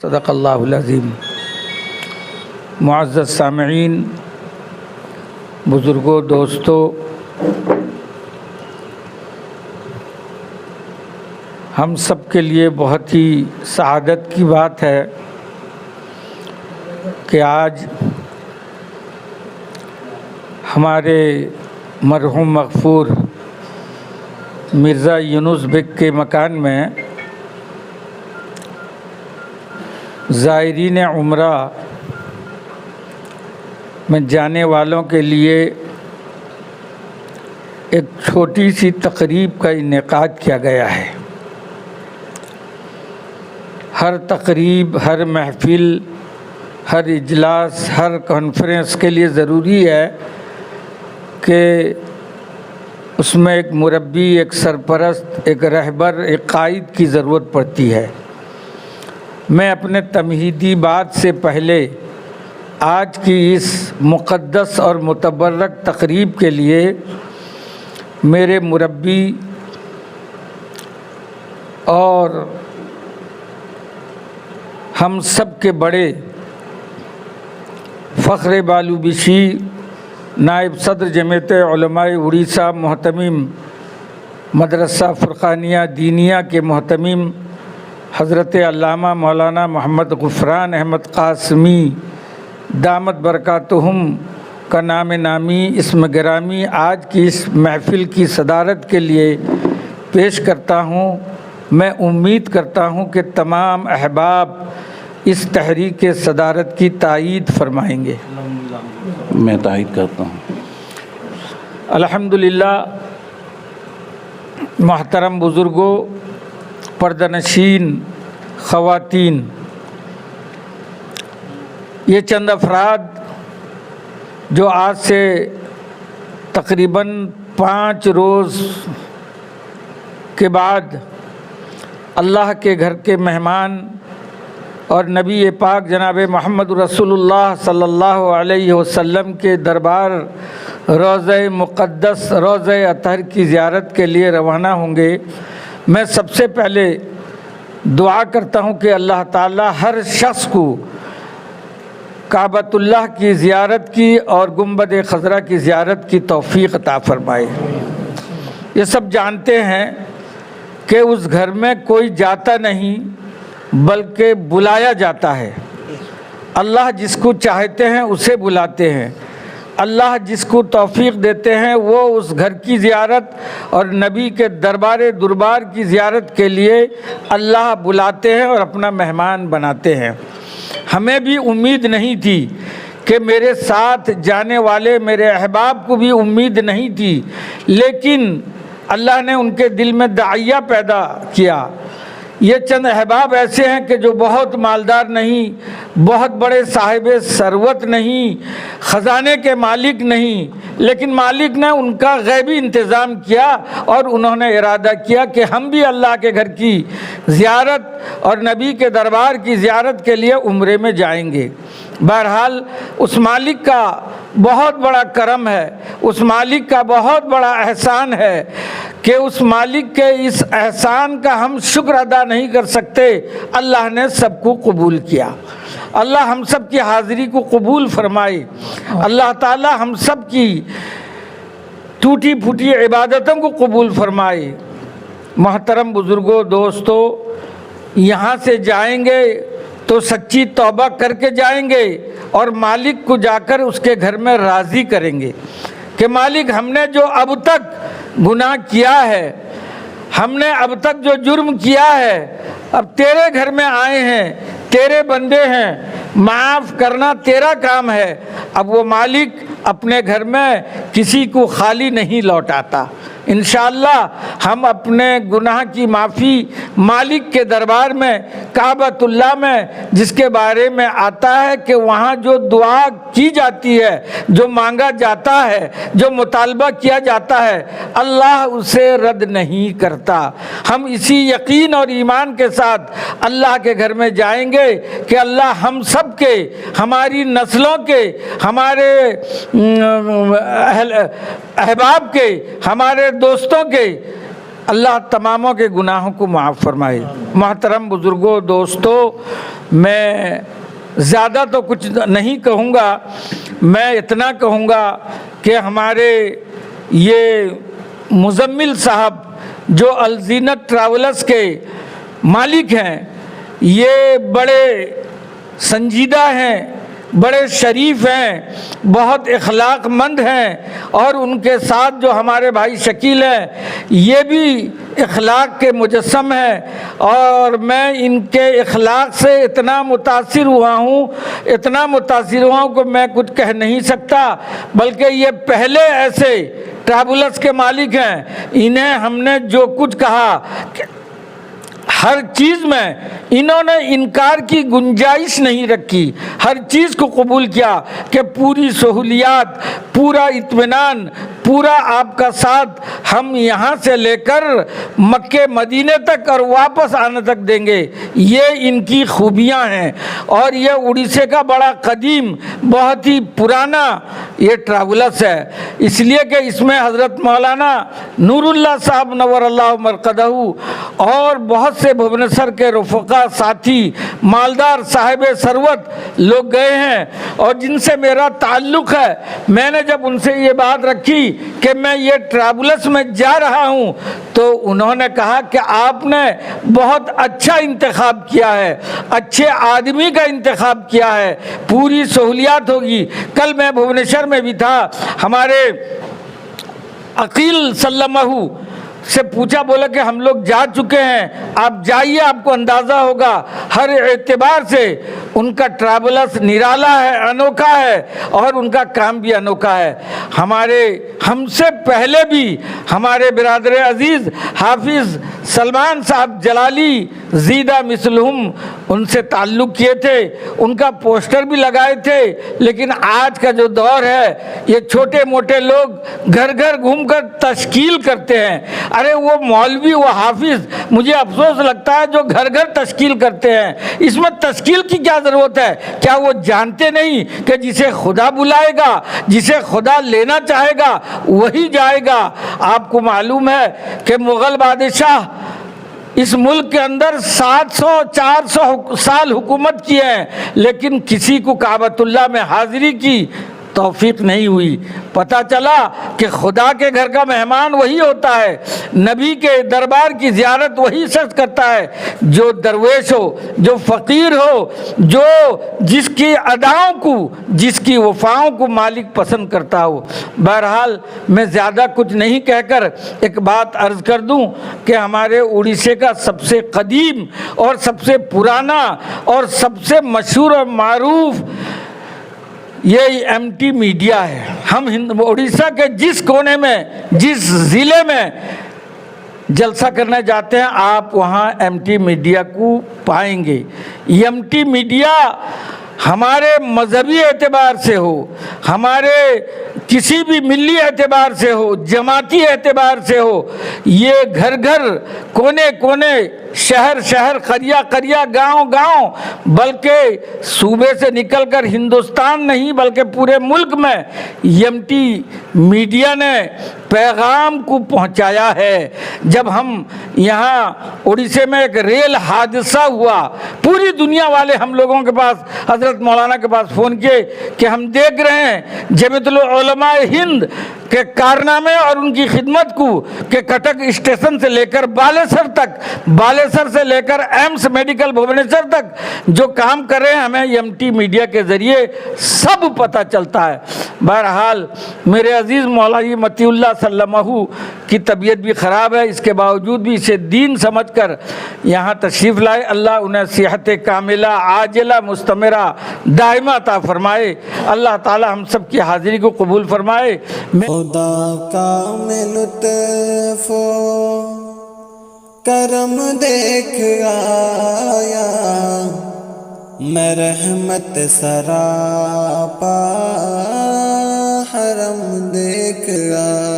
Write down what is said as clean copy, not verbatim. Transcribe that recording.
صدق اللہ العظیم۔ معزز سامعین، بزرگوں، دوستو، ہم سب کے لیے بہت ہی سعادت کی بات ہے کہ آج ہمارے مرحوم مغفور مرزا یونس بیگ کے مکان میں زائرین عمرہ میں جانے والوں کے لیے ایک چھوٹی سی تقریب کا انعقاد کیا گیا ہے۔ ہر تقریب، ہر محفل، ہر اجلاس، ہر کانفرنس کے لیے ضروری ہے کہ اس میں ایک مربی، ایک سرپرست، ایک رہبر، ایک قائد کی ضرورت پڑتی ہے۔ میں اپنے تمہیدی بات سے پہلے آج کی اس مقدس اور متبرک تقریب کے لیے میرے مربی اور ہم سب کے بڑے فخر بالو بشی، نائب صدر جمعیت علماء اڑیسہ، محتمم مدرسہ فرقانیہ دینیہ کے محتمم حضرت علامہ مولانا محمد غفران احمد قاسمی دامت برکاتہم کا نام نامی، اسم گرامی آج کی اس محفل کی صدارت کے لیے پیش کرتا ہوں۔ میں امید کرتا ہوں کہ تمام احباب اس تحریک صدارت کی تائید فرمائیں گے۔ میں تائید کرتا ہوں۔ الحمدللہ، محترم بزرگوں، پردہ نشین خواتین، یہ چند افراد جو آج سے تقریباً 5 روز کے بعد اللہ کے گھر کے مہمان اور نبی پاک جناب محمد رسول اللہ صلی اللہ علیہ وسلم کے دربار روضہ مقدس، روضہ اطہر کی زیارت کے لیے روانہ ہوں گے، میں سب سے پہلے دعا کرتا ہوں کہ اللہ تعالیٰ ہر شخص کو کعبۃ اللہ کی زیارت کی اور گنبد خضرا کی زیارت کی توفیق عطا فرمائے۔ یہ سب جانتے ہیں کہ اس گھر میں کوئی جاتا نہیں بلکہ بلایا جاتا ہے۔ اللہ جس کو چاہتے ہیں اسے بلاتے ہیں، اللہ جس کو توفیق دیتے ہیں وہ اس گھر کی زیارت اور نبی کے دربار کی زیارت کے لیے اللہ بلاتے ہیں اور اپنا مہمان بناتے ہیں۔ ہمیں بھی امید نہیں تھی کہ میرے ساتھ جانے والے میرے احباب کو بھی امید نہیں تھی، لیکن اللہ نے ان کے دل میں داعیہ پیدا کیا۔ یہ چند احباب ایسے ہیں کہ جو بہت مالدار نہیں، بہت بڑے صاحب ثروت نہیں، خزانے کے مالک نہیں، لیکن مالک نے ان کا غیبی انتظام کیا اور انہوں نے ارادہ کیا کہ ہم بھی اللہ کے گھر کی زیارت اور نبی کے دربار کی زیارت کے لیے عمرے میں جائیں گے۔ بہرحال اس مالک کا بہت بڑا کرم ہے، اس مالک کا بہت بڑا احسان ہے کہ اس مالک کے اس احسان کا ہم شکر ادا نہیں کر سکتے۔ اللہ نے سب کو قبول کیا، اللہ ہم سب کی حاضری کو قبول فرمائے، اللہ تعالی ہم سب کی ٹوٹی پھوٹی عبادتوں کو قبول فرمائے۔ محترم بزرگوں، دوستو، یہاں سے جائیں گے تو سچی توبہ کر کے جائیں گے اور مالک کو جا کر اس کے گھر میں راضی کریں گے کہ مالک ہم نے جو اب تک گناہ کیا ہے، ہم نے اب تک جو جرم کیا ہے، اب تیرے گھر میں آئے ہیں، تیرے بندے ہیں، معاف کرنا تیرا کام ہے۔ اب وہ مالک اپنے گھر میں کسی کو خالی نہیں لوٹاتا۔ انشاءاللہ ہم اپنے گناہ کی معافی مالک کے دربار میں، کعبۃ اللہ میں، جس کے بارے میں آتا ہے کہ وہاں جو دعا کی جاتی ہے، جو مانگا جاتا ہے، جو مطالبہ کیا جاتا ہے، اللہ اسے رد نہیں کرتا۔ ہم اسی یقین اور ایمان کے ساتھ اللہ کے گھر میں جائیں گے کہ اللہ ہم سب کے، ہماری نسلوں کے، ہمارے احباب کے، ہمارے دوستوں کے اللہ تماموں کے گناہوں کو معاف فرمائے۔ محترم بزرگوں، دوستوں، میں زیادہ تو کچھ نہیں کہوں گا، میں اتنا کہوں گا کہ ہمارے یہ مزمل صاحب جو الزینت ٹریولرز کے مالک ہیں، یہ بڑے سنجیدہ ہیں، بڑے شریف ہیں، بہت اخلاق مند ہیں، اور ان کے ساتھ جو ہمارے بھائی شکیل ہیں یہ بھی اخلاق کے مجسم ہیں، اور میں ان کے اخلاق سے اتنا متاثر ہوا ہوں کہ میں کچھ کہہ نہیں سکتا، بلکہ یہ پہلے ایسے ٹریولرز کے مالک ہیں، انہیں ہم نے جو کچھ کہا ہر چیز میں انہوں نے انکار کی گنجائش نہیں رکھی، ہر چیز کو قبول کیا کہ پوری سہولیات، پورا اطمینان، پورا آپ کا ساتھ ہم یہاں سے لے کر مکے مدینے تک اور واپس آنے تک دیں گے۔ یہ ان کی خوبیاں ہیں، اور یہ اڑیسہ کا بڑا قدیم، بہت ہی پرانا یہ ٹریولرز ہے، اس لیے کہ اس میں حضرت مولانا نور اللہ صاحب نور اللہ مرقدہ اور بہت سے بھوبنیشور کے رفقا، ساتھی، مالدار، صاحب ثروت لوگ گئے ہیں، اور جن سے میرا تعلق ہے۔ میں نے جب ان سے یہ بات رکھی کہ میں یہ ٹریولرز میں جا رہا ہوں، تو انہوں نے کہا کہ آپ نے بہت اچھا انتخاب کیا ہے، اچھے آدمی کا انتخاب کیا ہے، پوری سہولیات ہوگی۔ کل میں بھوبنیشور میں بھی تھا، ہمارے عقیل سلمہ سے پوچھا، بولا کہ ہم لوگ جا چکے ہیں، آپ جائیے، آپ کو اندازہ ہوگا ہر اعتبار سے ان کا ٹریولرز نرالا ہے، انوکھا ہے، اور ان کا کام بھی انوکھا ہے۔ ہم سے پہلے بھی ہمارے برادر عزیز حافظ سلمان صاحب جلالی زیدہ مثلہم ان سے تعلق کیے تھے، ان کا پوسٹر بھی لگائے تھے، لیکن آج کا جو دور ہے یہ چھوٹے موٹے لوگ گھر گھر گھوم کر تشکیل کرتے ہیں۔ ارے وہ مولوی، وہ حافظ، مجھے افسوس لگتا ہے جو گھر گھر تشکیل کرتے ہیں، اس میں تشکیل کی کیا ضرورت ہے؟ کیا وہ جانتے نہیں کہ جسے خدا بلائے گا، جسے خدا لینا چاہے گا وہی جائے گا؟ آپ کو معلوم ہے کہ مغل بادشاہ اس ملک کے اندر 700-400 سال حکومت کی ہے، لیکن کسی کو کعبۃ اللہ میں حاضری کی توفیق نہیں ہوئی۔ پتہ چلا کہ خدا کے گھر کا مہمان وہی ہوتا ہے، نبی کے دربار کی زیارت وہی شخص کرتا ہے جو درویش ہو، جو فقیر ہو، جو جس کی اداؤں کو، جس کی وفاؤں کو مالک پسند کرتا ہو۔ بہرحال میں زیادہ کچھ نہیں کہہ کر ایک بات عرض کر دوں کہ ہمارے اڑیسہ کا سب سے قدیم اور سب سے پرانا اور سب سے مشہور اور معروف یہ ایم ٹی میڈیا ہے۔ ہم اڑیسہ کے جس کونے میں، جس ضلع میں جلسہ کرنے جاتے ہیں، آپ وہاں ایم ٹی میڈیا کو پائیں گے۔ ایم ٹی میڈیا ہمارے مذہبی اعتبار سے ہو، ہمارے کسی بھی ملی اعتبار سے ہو، جماعتی اعتبار سے ہو، یہ گھر گھر، کونے کونے، شہر شہر، قریہ قریہ، گاؤں گاؤں، بلکہ صوبے سے نکل کر ہندوستان نہیں بلکہ پورے ملک میں ایم ٹی میڈیا نے پیغام کو پہنچایا ہے۔ جب ہم یہاں اڑیسہ میں ایک ریل حادثہ ہوا، پوری دنیا والے ہم لوگوں کے پاس، حضرت مولانا کے پاس فون کیے کہ ہم دیکھ رہے ہیں جمیعت العلماء ہند کے کارنامے اور ان کی خدمت کو، کہ کٹک اسٹیشن سے لے کر بالےسر تک، بالےسر سے لے کر ایمس میڈیکل بھوبنیشور تک جو کام کر رہے ہیں، ہمیں ایم ٹی میڈیا کے ذریعے سب پتہ چلتا ہے۔ بہرحال میرے عزیز مولانا متی اللہ سلمہ کی طبیعت بھی خراب ہے، اس کے باوجود بھی اسے دین سمجھ کر یہاں تشریف لائے۔ اللہ انہیں صحت کاملہ، عاجلہ، مستمرہ، دائمہ عطا فرمائے۔ اللہ تعالی ہم سب کی حاضری کو قبول فرمائے۔ خدا کا میں لطف و کرم دیکھ آیا، میں رحمت سراپا حرم دیکھ آیا۔